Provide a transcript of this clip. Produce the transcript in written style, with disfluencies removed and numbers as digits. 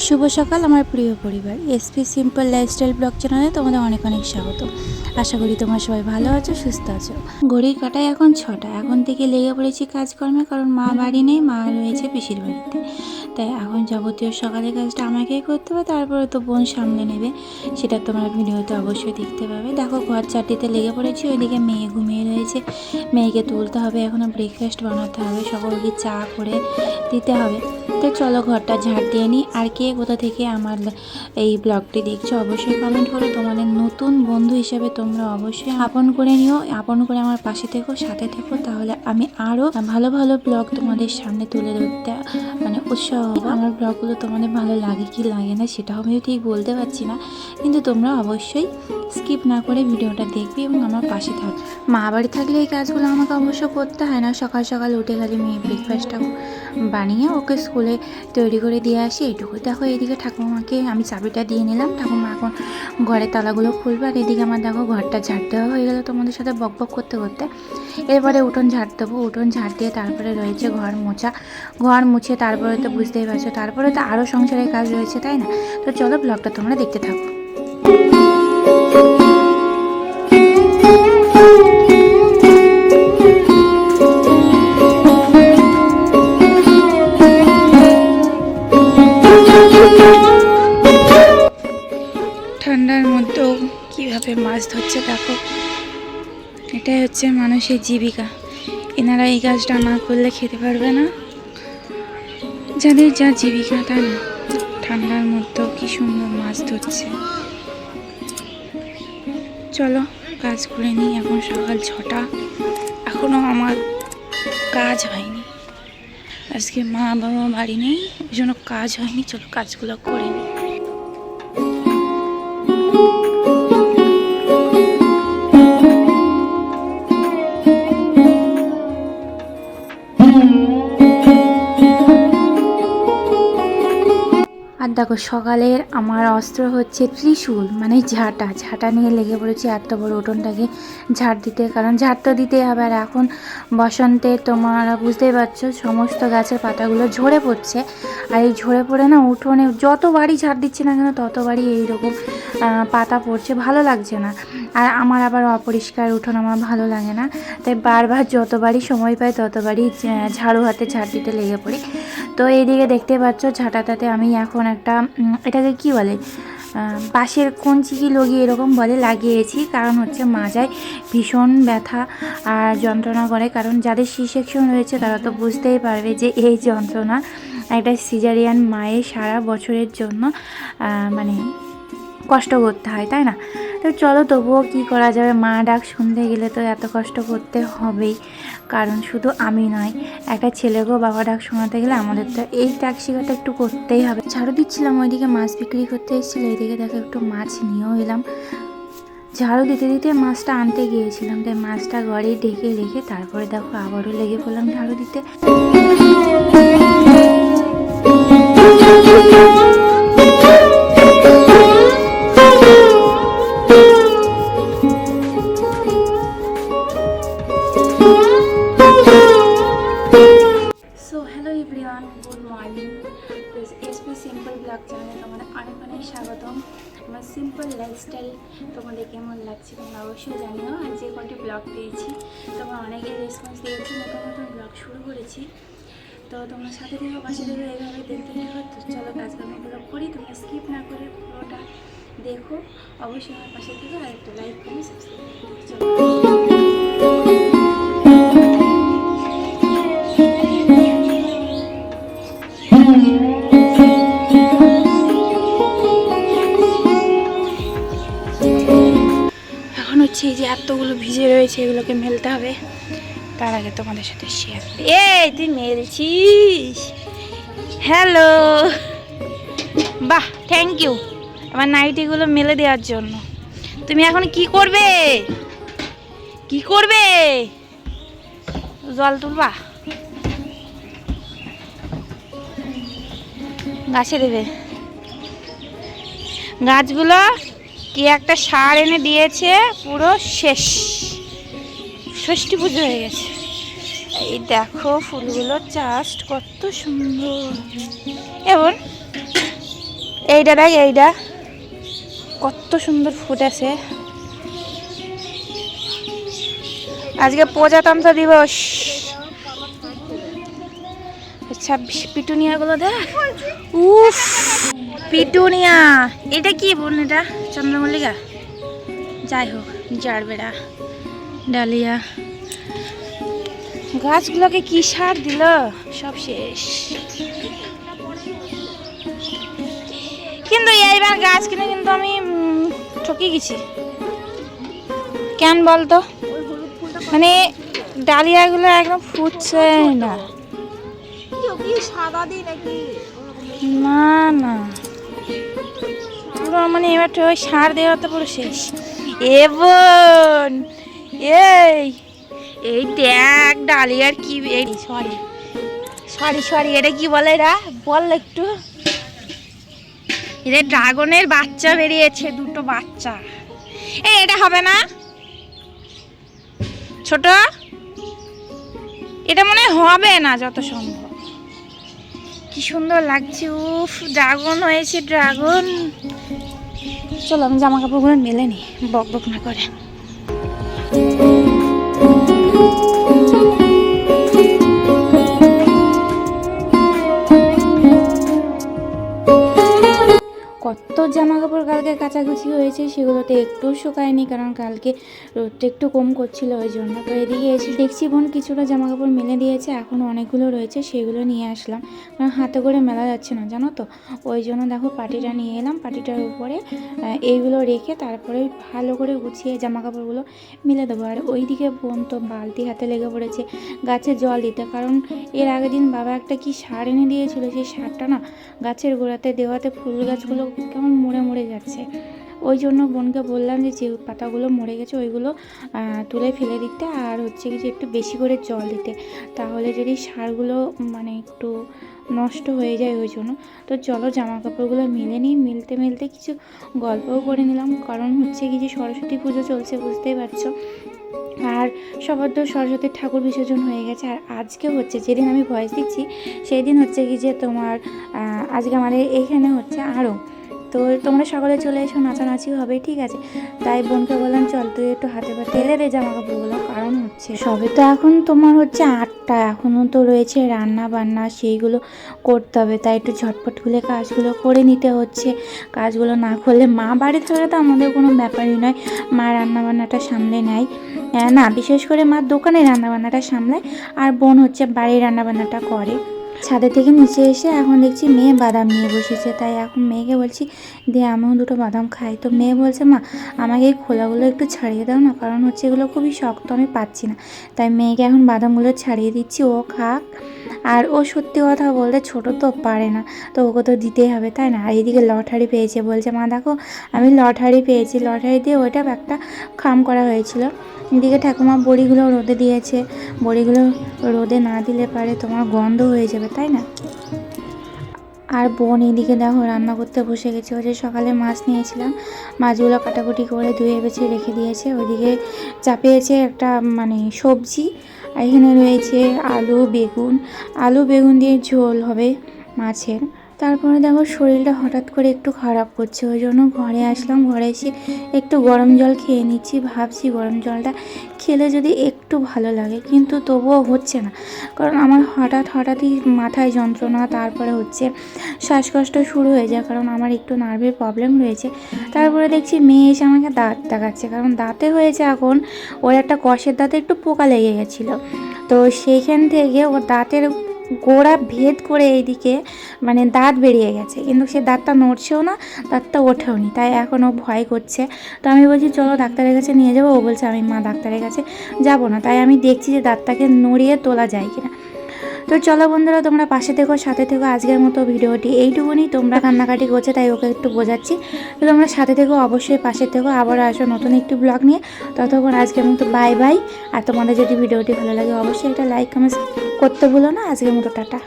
শুভ সকাল আমার প্রিয় পরিবার, এসপি সিম্পল লাইফস্টাইল ব্লগ চ্যানেলে তোমাদের অনেক অনেক স্বাগত। আশা করি তোমরা সবাই ভালো আছো, সুস্থ আছো। ঘড়ির কাঁটায় এখন 6টা। এখন থেকে লেগে পড়েছি কাজকর্মে, কারণ মা বাড়ি নেই, মা রয়েছে পিসির বাড়িতে। তাই এখন যাবতীয় সকালের কাজটা আমাকেই করতে হবে, তারপরে তো বোন সামনে নেবে, সেটা তোমরা ভিডিওতে অবশ্যই দেখতে পাবে। দেখো ঘর চারটিতে লেগে পড়েছি, ওইদিকে মেয়ে ঘুমিয়ে রয়েছে, মেয়েকে তুলতে হবে, এখনও ব্রেকফাস্ট বানাতে হবে, সকলকে চা করে দিতে হবে। তো চলো ঘরটা ঝাড় দিয়ে নিই। আর কে কোথা থেকে আমার এই ব্লগটি দেখছো অবশ্যই কমেন্ট করো। তোমাদের নতুন বন্ধু হিসেবে তোমরা অবশ্যই আপন করে নিও, আপন করে আমার পাশে থেকো, সাথে থেকো, তাহলে আমি আরও ভালো ভালো ব্লগ তোমাদের সামনে তুলে ধরতে উৎসাহ হবো। আমার ব্লগগুলো তোমাদের ভালো লাগে কি লাগে না সেটাও আমি ঠিক বলতে পারছি না, কিন্তু তোমরা অবশ্যই স্কিপ না করে ভিডিওটা দেখবে এবং আমার পাশে থাকবে। মা বাড়ি থাকলে এই কাজগুলো আমাকে অবশ্য করতে হয় না। সকাল সকাল উঠে গেলে মেয়ে ব্রেকফাস্টটা বানিয়ে ওকে স্কুলে তৈরি করে দিয়ে আসি, এইটুকু। দেখো এদিকে ঠাকুমাকে আমি চাবিটা দিয়ে নিলাম, ঠাকুমা এখন ঘরের তালাগুলো খুলবে। আর এদিকে আমার দেখো ঘরটা ঝাড় দেওয়া হয়ে গেল তোমাদের সাথে বক বক করতে করতে। এরপরে উঠোন ঝাড় দেবো, উঠোন ঝাড় দিয়ে তারপরে রয়েছে ঘর মোছা, ঘর মুছে তারপরে তো বুঝতেই পারছো, তারপরে তো আরও সংসারের কাজ রয়েছে, তাই না? তো চলো ব্লগটা তোমরা দেখতে থাকো। ঠান্ডার মধ্যেও কীভাবে মাছ ধরছে দেখো, এটাই হচ্ছে মানুষের জীবিকা। এনারা এই কাজটা না করলে খেতে পারবে না, যাদের যা জীবিকা, তাই না? ঠান্ডার মধ্যেও কি সুন্দর মাছ ধরছে। চলো কাজ করে নিই। এখন সকাল 6টা, এখনও আমার কাজ হয়নি। আজকে মা বাবা বাড়ি নেই, ওই জন্য কাজ হয়নি। চলো কাজগুলো করে নিই। আর দেখো সকালের আমার অস্ত্র হচ্ছে ত্রিশূল, মানে ঝাঁটা। ঝাঁটা নিয়ে লেগে পড়েছি এত বড় উঠোনটাকে ঝাড় দিতে, কারণ ঝাড় তো দিতেই হবে। আর এখন বসন্তে তোমরা বুঝতেই পারছো, সমস্ত গাছের পাতাগুলো ঝরে পড়ছে। আর এই ঝরে পড়ে না উঠোনে যতবারই ঝাড় দিচ্ছি না কেন ততবারই এইরকম পাতা পড়ছে, ভালো লাগছে না। আর আমার আবার অপরিষ্কার উঠোন আমার ভালো লাগে না, তাই বারবার যতবারই সময় পাই ততবারই ঝাড়ু হাতে ঝাড় দিতে লেগে পড়ি। তো এইদিকে দেখতে পাচ্ছ ঝাঁটাটাতে আমি এখন একটা এটাকে কি বলে, বাঁশের কঞ্চি কি লগিয়ে এরকম বলে লাগিয়েছি, কারণ হচ্ছে মাজায় ভীষণ ব্যথা আর যন্ত্রণা করে। কারণ যাদের সি সেকশন রয়েছে তারা তো বুঝতেই পারবে যে এই যন্ত্রণা একটা সিজারিয়ান মায়ের সারা বছরের জন্য কষ্ট করতে হয়, তাই না? তো চলো তবুও কি করা যাবে, মা ডাক শুনতে গেলে তো এত কষ্ট করতে হবেই, কারণ শুধু আমি নয়, একটা ছেলেকেও বাবা ডাক শোনাতে গেলে আমাদের তো এই ট্যাক্সিটা একটু করতেই হবে। ঝাড়ু দিচ্ছিলাম, ওইদিকে মাছ বিক্রি করতে এসেছিলো, এইদিকে দেখো একটু মাছ নিয়েও এলাম। ঝাড়ু দিতে দিতে মাছটা আনতে গিয়েছিলাম, তাই মাছটা ঘরে ঢেকে রেখে তারপরে দেখো আবারও লেগে পড়লাম ঝাড়ু দিতে। Good morning, SP simple blog চ্যানেলে তোমাদের অনেক অনেক স্বাগতম। আমার সিম্পল লাইফস্টাইল তোমাদের কেমন লাগছে তোমরা অবশ্যই জানিও। আর যে কটি ব্লগ পেয়েছি তোমরা অনেকেই রেসপন্স দিয়েছি, নতুন নতুন ব্লগ শুরু করেছি, তো তোমরা সাথে থেকে পাশে থেকে এইভাবে দেখতে থাকো। তো চলো কাজকর্মগুলো করি, তোমরা স্কিপ না করে পুরোটা দেখো, অবশ্যই আমার পাশে থেকে আর একটা লাইক করে সাবস্ক্রাইব করো। চলো এই যে এতগুলো ভিজে রয়েছে, এগুলোকে মেলতে হবে। তার আগে তোমাদের সাথে শেয়ার, এই তুই মেলছিস, হ্যালো, বাহ, থ্যাংক ইউ আমার নাইটিগুলো মেলে দেওয়ার জন্য। তুমি এখন কি করবে, কি করবে? জল তুলবা, গাছে দেবে। গাছগুলো কি একটা সার এনে দিয়েছে, পুরো শেষ, ষষ্ঠী পুজো হয়ে গেছে। এই দেখো ফুলগুলো জাস্ট কত সুন্দর। এবার এইটা দেখ, এইটা কত সুন্দর ফুটেছে। আজকে প্রজাতন্ত্র দিবস। 26 পিটুনিয়াগুলো দেখ, উফ পিটুনিয়া। এটা কি বোন? এটা চন্দ্রমল্লিকা, যাই হোক জারবেরা, ডালিয়া। গাছগুলোকে কি সার দিল, সব শেষ। কিন্তু এইবার গাছ কিনে কিন্তু আমি ঠকে গেছি। কেন বলতো? মানে ডালিয়াগুলো একদম ফুটছে না। না না, পুরো মানে এবার ওই সার দেওয়াতে পুরো শেষ। এ বোন, এই দেখ ডালিয়ার কি, সরি সরি সরি, এটা কি বলে? এরা বল একটু। এদের ড্রাগনের বাচ্চা বেরিয়েছে, দুটো বাচ্চা। এটা হবে না ছোট, এটা মনে হবে না যত সম্ভব। কি সুন্দর লাগছে, উফ ড্রাগন হয়েছে ড্রাগন। চলো আমি জামা কাপড়গুলো মেলে নি, বক বক না করে। কত জামা কাপড় কালকে কাচাকুচি হয়েছে, সেগুলোতে একটু শুকায়নি, কারণ কালকে রোদটা একটু কম করছিল ওই জন্য। তো এদিকে এসে দেখছি বোন কিছুটা জামা কাপড় মেলে দিয়েছে, এখনও অনেকগুলো রয়েছে, সেগুলো নিয়ে আসলাম। কারণ হাতে করে মেলা যাচ্ছে না জানো তো, ওই জন্য দেখো পাটিটা নিয়ে এলাম। পাটিটার উপরে এইগুলো রেখে তারপরে ভালো করে গুছিয়ে জামা কাপড়গুলো মেলে দেবো। আর ওইদিকে বোন তো বালতি হাতে লেগে পড়েছে গাছে জল দিতে, কারণ এর আগের দিন বাবা একটা কি সার এনে দিয়েছিল, সেই সারটা না গাছের গোড়াতে দেওয়াতে ফুল গাছগুলো কেমন মরে মরে যাচ্ছে। ওই জন্য বোনকে বললাম যে পাতাগুলো মরে গেছে ওইগুলো তুলে ফেলে দিতে, আর হচ্ছে কি যে একটু বেশি করে জল দিতে, তাহলে যদি সারগুলো মানে একটু নষ্ট হয়ে যায় ওই জন্য। তো চলো জামা কাপড়গুলো মিলে নিই। মিলতে মিলতে কিছু গল্পও করে নিলাম, কারণ হচ্ছে কি যে সরস্বতী পুজো চলছে, বুঝতেই পারছো। আর সবার তো সরস্বতীর ঠাকুর বিসর্জন হয়ে গেছে। আর আজকে হচ্ছে, যেদিন আমি ভয়েস দিচ্ছি সেই দিন হচ্ছে কি যে তোমার আজকে আমাদের এইখানে হচ্ছে আরও। তো তোমরা সকলে চলে এসো, নাচানাচিও হবে, ঠিক আছে। তাই বোনকে বললাম চল তুই একটু হাতে পাতে এলে দে জামা কাপড়গুলো, কারণ হচ্ছে সবে তো এখন তোমার হচ্ছে 8টা, এখনও তো রয়েছে রান্না বান্না, সেইগুলো করতে হবে। তাই একটু ঝটপট খুলে কাজগুলো করে নিতে হচ্ছে। কাজগুলো না করলে, মা বাড়ি থাকলে তো আমাদের কোনো ব্যাপারই নয়, মা রান্নাবান্নাটা সামলে নেয় না, বিশেষ করে মা দোকানে রান্নাবান্নাটা সামলায়, আর বোন হচ্ছে বাড়ির রান্নাবান্নাটা করে। ছাদে থেকে নিচে এসে এখন দেখছি মেয়ে বাদাম নিয়ে বসেছে, তাই এখন মেয়েকে বলছি দিয়ে আমিও দুটো বাদাম খাই। তো মেয়ে বলছে মা আমাকে এই খোলাগুলো একটু ছাড়িয়ে দাও না, কারণ হচ্ছে এগুলো খুবই শক্ত, আমি পাচ্ছি না। তাই মেয়েকে এখন বাদামগুলো ছাড়িয়ে দিচ্ছি, ও খাক। আর ও সত্যি কথা বলতে ছোটো তো পারে না, তো ওকে তো দিতেই হবে, তাই না। আর এইদিকে লটারি পেয়েছে, বলছে মা দেখো আমি লটারি পেয়েছি। লটারি দিয়ে ওইটা একটা খাম করা হয়েছিল। এদিকে ঠাকুমা বড়িগুলো রোদে দিয়েছে, বড়িগুলো রোদে না দিলে পারে তোমার গন্ধ হয়ে যাবে, তাই না। আর বোন এদিকে দেখো রান্না করতে বসে গেছে। ওই যে সকালে মাছ নিয়েছিলাম, মাছগুলো কাটাকুটি করে ধুয়ে বেছে রেখে দিয়েছে। ওইদিকে চাপিয়েছে একটা মানে সবজি, এখানে রয়েছে আলু বেগুন দিয়ে ঝোল হবে মাছের। তারপরে দেখো শরীরটা হঠাৎ করে একটু খারাপ করছে, ওই জন্য ঘরে আসলাম। ঘরে এসে একটু গরম জল খেয়ে নিচ্ছি, ভাবছি গরম জলটা খেলে যদি একটু ভালো লাগে, কিন্তু তবুও হচ্ছে না। কারণ আমার হঠাৎই মাথায় যন্ত্রণা, তারপরে হচ্ছে শ্বাসকষ্ট শুরু হয়ে যায়, কারণ আমার একটু নার্ভের প্রবলেম রয়েছে। তারপরে দেখছি মেয়ে এসে আমাকে দাঁত দেখাচ্ছে, কারণ দাঁতে হয়েছে এখন ওর একটা কষের দাঁতে একটু পোকা লেগে গেছিলো। তো সেইখান থেকে ওর দাঁতের গোড়া ভেদ করে এইদিকে মানে দাঁত বেরিয়ে গেছে, কিন্তু সে দাঁতটা নড়ছেও না, দাঁতটা ওঠেও নি। তাই এখন ও ভয় করছে। তো আমি বলছি চলো ডাক্তারের কাছে নিয়ে যাবো। ও বলছে আমি মা ডাক্তারের কাছে যাব না। তাই আমি দেখছি যে দাঁতটাকে নড়িয়ে তোলা যায় কিনা। তো চলো বন্ধুরা তোমরা পাশে থেকো, সাথে থেকো। আজকের মতো ভিডিওটি এইটুকুনি। তোমরা কান্নাকাটি করছে তাই ওকে একটু বোঝাচ্ছি। তো তোমরা সাথে থেকো, অবশ্যই পাশে থেকো। আবার আসো নতুন একটি ব্লগ নিয়ে। ততক্ষণ আজকের মতো বাই বাই। আর তোমাদের যদি ভিডিওটি ভালো লাগে অবশ্যই একটা লাইক কমেন্ট করতে ভুলো না। আজকের মতো টাটা।